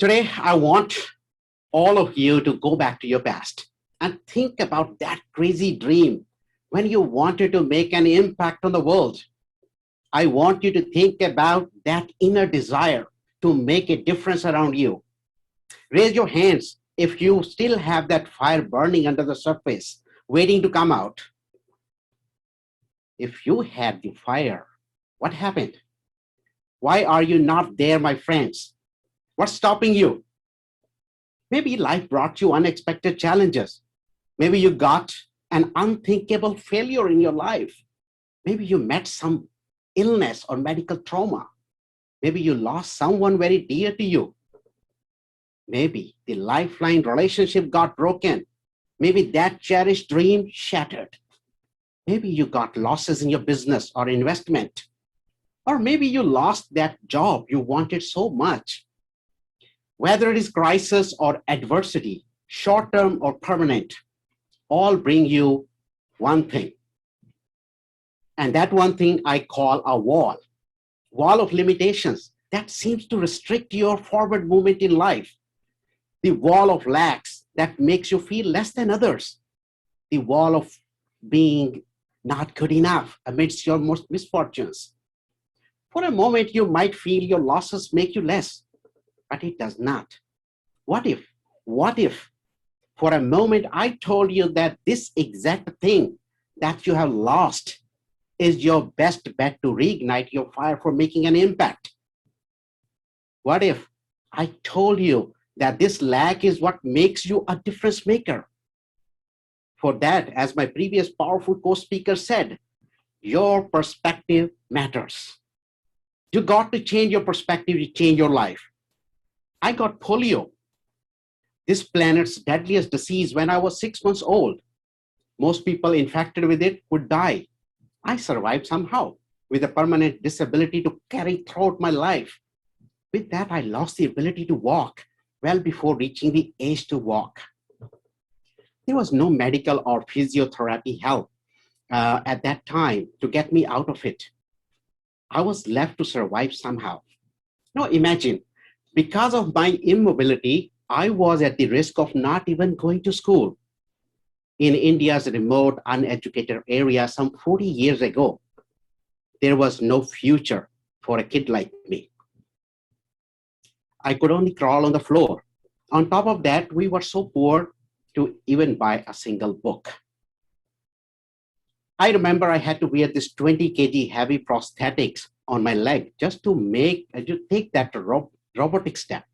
Today, I want all of you to go back to your past and think about that crazy dream when you wanted to make an impact on the world. I want you to think about that inner desire to make a difference around you. Raise your hands if you still have that fire burning under the surface, waiting to come out. If you had the fire, what happened? Why are you not there, my friends? What's stopping you? Maybe life brought you unexpected challenges. Maybe you got an unthinkable failure in your life. Maybe you met some illness or medical trauma. Maybe you lost someone very dear to you. Maybe the lifeline relationship got broken. Maybe that cherished dream shattered. Maybe you got losses in your business or investment. Or maybe you lost that job you wanted so much. Whether it is crisis or adversity, short-term or permanent, all bring you one thing. And that one thing I call a wall of limitations that seems to restrict your forward movement in life. The wall of lacks that makes you feel less than others. The wall of being not good enough amidst your most misfortunes. For a moment, you might feel your losses make you less, but it does not. What if for a moment I told you that this exact thing that you have lost is your best bet to reignite your fire for making an impact? What if I told you that this lack is what makes you a difference maker? For that, as my previous powerful co-speaker said, your perspective matters. You got to change your perspective to change your life. I got polio, this planet's deadliest disease, when I was 6 months old. Most people infected with it would die. I survived somehow with a permanent disability to carry throughout my life. With that, I lost the ability to walk well before reaching the age to walk. There was no medical or physiotherapy help at that time to get me out of it. I was left to survive somehow. Now imagine, because of my immobility, I was at the risk of not even going to school. In India's remote, uneducated area some 40 years ago, there was no future for a kid like me. I could only crawl on the floor. On top of that, we were so poor to even buy a single book. I remember I had to wear this 20 kg heavy prosthetics on my leg just to take that robotic step,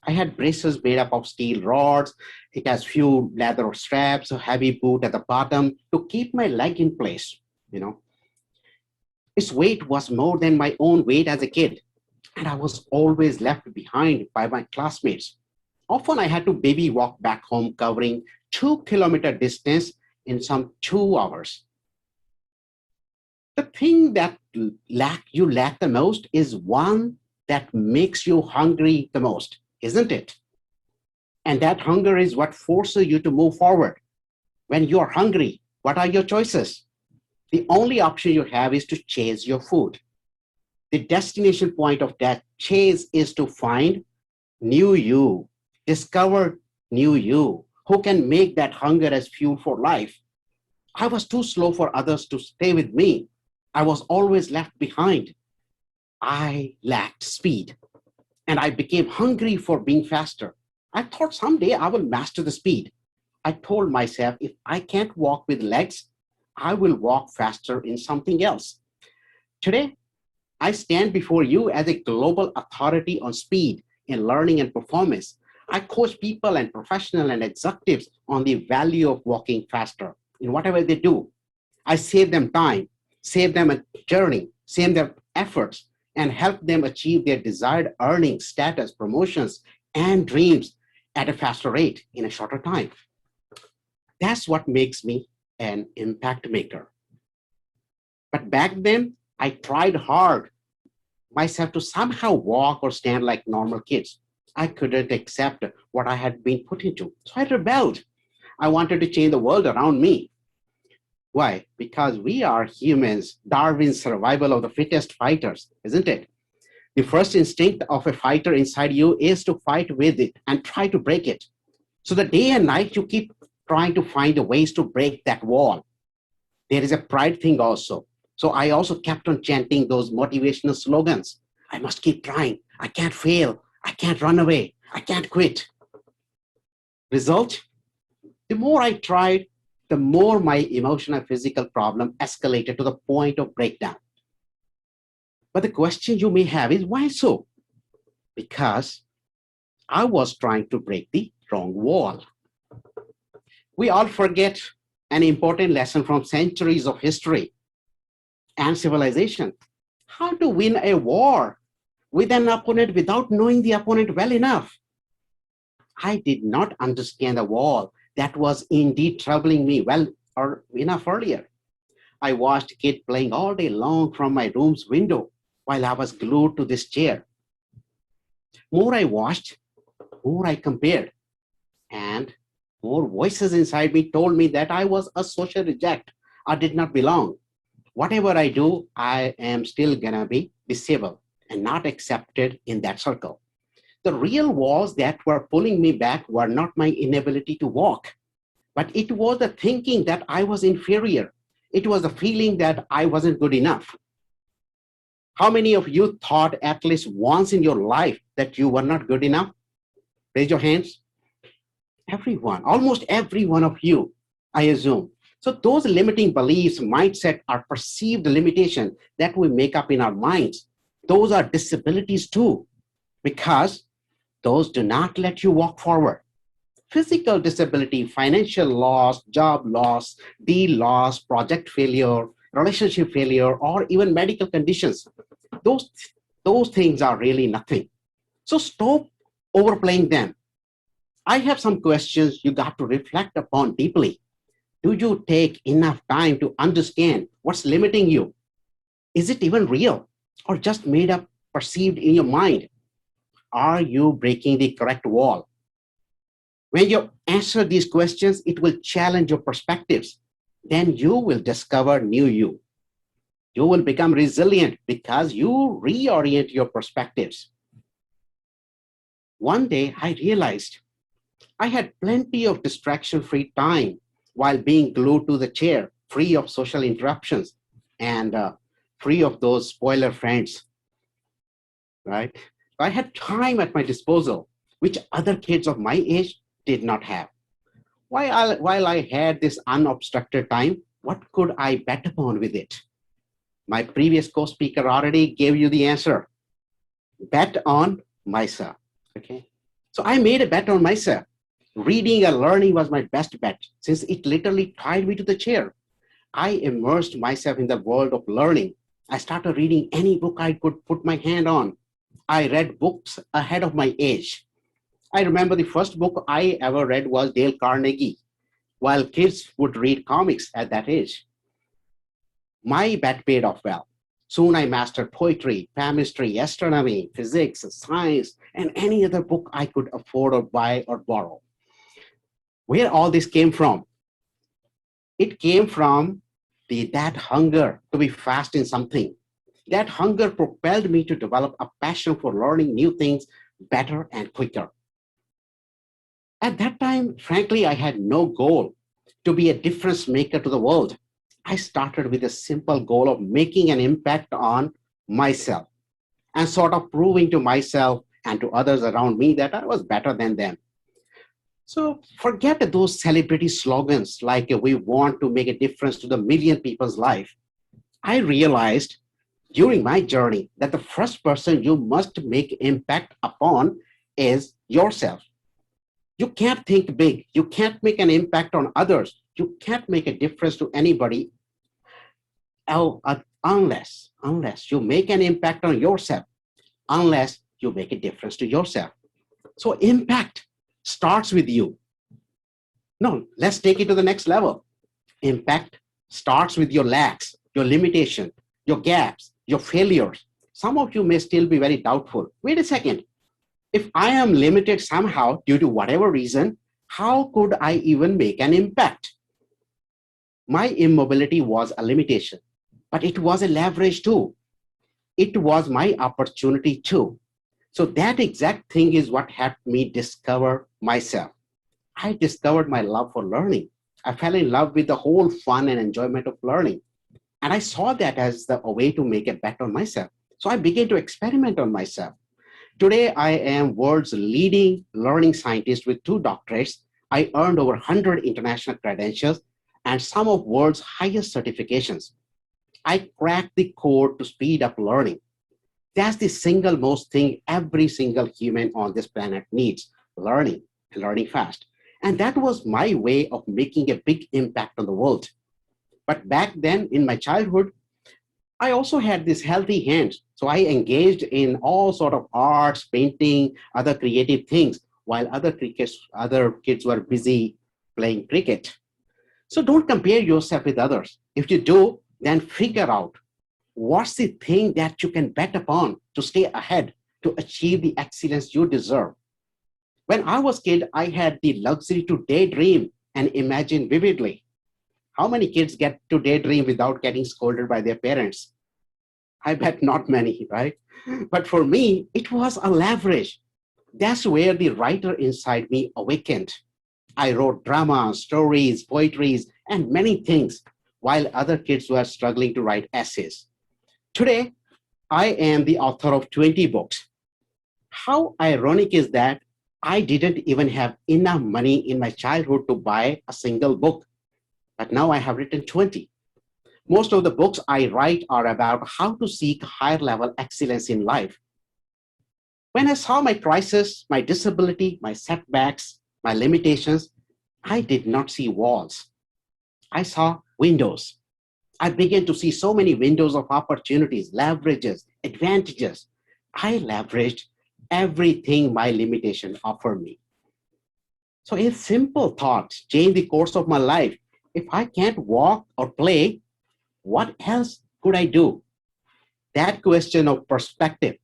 I had braces made up of steel rods. It has few leather straps, a heavy boot at the bottom to keep my leg in place, Its weight was more than my own weight as a kid, and I was always left behind by my classmates. Often I had to baby walk back home covering 2-kilometer distance in some 2 hours. The thing that you lack the most is one that makes you hungry the most, isn't it? And that hunger is what forces you to move forward. When you are hungry, what are your choices? The only option you have is to chase your food. The destination point of that chase is to find new you, discover new you, who can make that hunger as fuel for life. I was too slow for others to stay with me. I was always left behind. I lacked speed, and I became hungry for being faster. I thought someday I will master the speed. I told myself, if I can't walk with legs, I will walk faster in something else. Today, I stand before you as a global authority on speed in learning and performance. I coach people and professionals and executives on the value of walking faster in whatever they do. I save them time, save them a journey, save them efforts, and help them achieve their desired earnings, status, promotions, and dreams at a faster rate in a shorter time. That's what makes me an impact maker. But back then, I tried hard myself to somehow walk or stand like normal kids. I couldn't accept what I had been put into. So I rebelled. I wanted to change the world around me. Why? Because we are humans, Darwin's survival of the fittest fighters, isn't it? The first instinct of a fighter inside you is to fight with it and try to break it. So the day and night you keep trying to find ways to break that wall. There is a pride thing also. So I also kept on chanting those motivational slogans. I must keep trying. I can't fail. I can't run away. I can't quit. Result? The more I tried, the more my emotional and physical problem escalated to the point of breakdown. But the question you may have is, why so? Because I was trying to break the wrong wall. We all forget an important lesson from centuries of history and civilization. How to win a war with an opponent without knowing the opponent well enough. I did not understand the wall that was indeed troubling me well or enough earlier. I watched a kid playing all day long from my room's window while I was glued to this chair. More I watched, more I compared, and more voices inside me told me that I was a social reject. I did not belong. Whatever I do, I am still gonna be disabled and not accepted in that circle. The real walls that were pulling me back were not my inability to walk, but it was the thinking that I was inferior. It was the feeling that I wasn't good enough. How many of you thought at least once in your life that you were not good enough? Raise your hands. Everyone, almost every one of you, I assume. So those limiting beliefs, mindset, are perceived limitation that we make up in our minds. Those are disabilities too, because those do not let you walk forward. Physical disability, financial loss, job loss, deal loss, project failure, relationship failure, or even medical conditions. Those things are really nothing. So stop overplaying them. I have some questions you got to reflect upon deeply. Do you take enough time to understand what's limiting you? Is it even real or just made up, perceived in your mind? Are you breaking the correct wall? When you answer these questions, it will challenge your perspectives. Then you will discover new you. You will become resilient because you reorient your perspectives. One day I realized I had plenty of distraction-free time while being glued to the chair, free of social interruptions and free of those spoiler friends, right? I had time at my disposal, which other kids of my age did not have. While I had this unobstructed time, what could I bet upon with it? My previous co-speaker already gave you the answer. Bet on myself, okay? So I made a bet on myself. Reading and learning was my best bet since it literally tied me to the chair. I immersed myself in the world of learning. I started reading any book I could put my hand on. I read books ahead of my age. I remember the first book I ever read was Dale Carnegie, while kids would read comics at that age. My bet paid off well. Soon I mastered poetry, chemistry, astronomy, physics, science, and any other book I could afford or buy or borrow. Where all this came from? It came from that hunger to be fast in something. That hunger propelled me to develop a passion for learning new things better and quicker. At that time, frankly, I had no goal to be a difference maker to the world. I started with a simple goal of making an impact on myself and sort of proving to myself and to others around me that I was better than them. So forget those celebrity slogans like we want to make a difference to the million people's life. I realized during my journey that the first person you must make impact upon is yourself. You can't think big. You can't make an impact on others. You can't make a difference to anybody unless you make an impact on yourself, unless you make a difference to yourself. So impact starts with you. No, let's take it to the next level. Impact starts with your lacks, your limitation, your gaps, your failures. Some of you may still be very doubtful. Wait a second. If I am limited somehow due to whatever reason, how could I even make an impact? My immobility was a limitation, but it was a leverage too. it was my opportunity too. So that exact thing is what helped me discover myself. I discovered my love for learning. I fell in love with the whole fun and enjoyment of learning. And I saw that as a way to make a bet on myself. So I began to experiment on myself. Today, I am world's leading learning scientist with 2 doctorates. I earned over 100 international credentials and some of world's highest certifications. I cracked the code to speed up learning. That's the single most thing every single human on this planet needs, learning, and learning fast. And that was my way of making a big impact on the world. But back then in my childhood, I also had these healthy hands. So I engaged in all sort of arts, painting, other creative things, while other kids were busy playing cricket. So don't compare yourself with others. If you do, then figure out what's the thing that you can bet upon to stay ahead, to achieve the excellence you deserve. When I was a kid, I had the luxury to daydream and imagine vividly. How many kids get to daydream without getting scolded by their parents? I bet not many, right? But for me, it was a leverage. That's where the writer inside me awakened. I wrote dramas, stories, poetries, and many things while other kids were struggling to write essays. Today, I am the author of 20 books. How ironic is that I didn't even have enough money in my childhood to buy a single book, but now I have written 20. Most of the books I write are about how to seek higher level excellence in life. When I saw my crisis, my disability, my setbacks, my limitations, I did not see walls. I saw windows. I began to see so many windows of opportunities, leverages, advantages. I leveraged everything my limitation offered me. So a simple thought changed the course of my life. If I can't walk or play, what else could I do? That question of perspective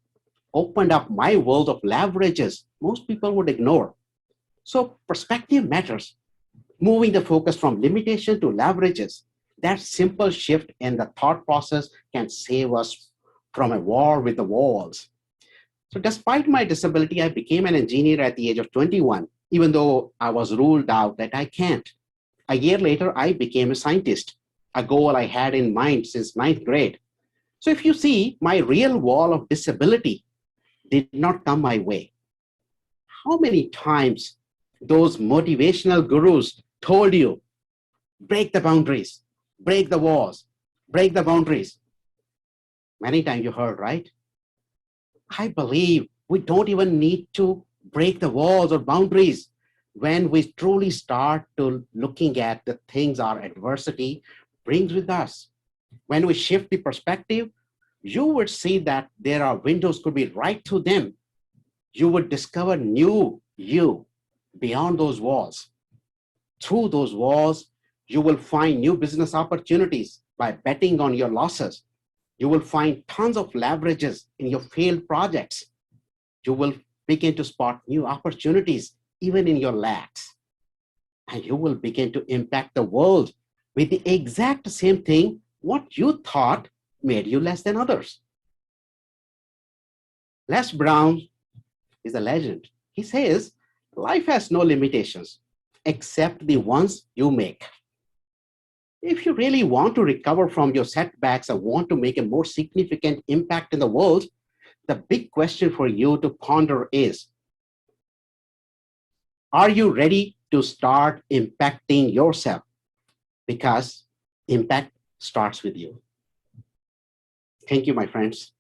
opened up my world of leverages most people would ignore. So perspective matters. Moving the focus from limitation to leverages, that simple shift in the thought process can save us from a war with the walls. So despite my disability, I became an engineer at the age of 21, even though I was ruled out that I can't. A year later, I became a scientist, a goal I had in mind since ninth grade. So if you see, my real wall of disability did not come my way. How many times those motivational gurus told you, break the boundaries, break the walls, break the boundaries? Many times you heard, right? I believe we don't even need to break the walls or boundaries when we truly start to looking at the things our adversity brings with us. When we shift the perspective, you would see that there are windows could be right through them. You would discover new you beyond those walls. Through those walls, you will find new business opportunities by betting on your losses. You will find tons of leverages in your failed projects. You will begin to spot new opportunities even in your lacks. And you will begin to impact the world with the exact same thing what you thought made you less than others. Les Brown is a legend. He says, life has no limitations except the ones you make. If you really want to recover from your setbacks and want to make a more significant impact in the world, the big question for you to ponder is, are you ready to start impacting yourself? Because impact starts with you. Thank you, my friends.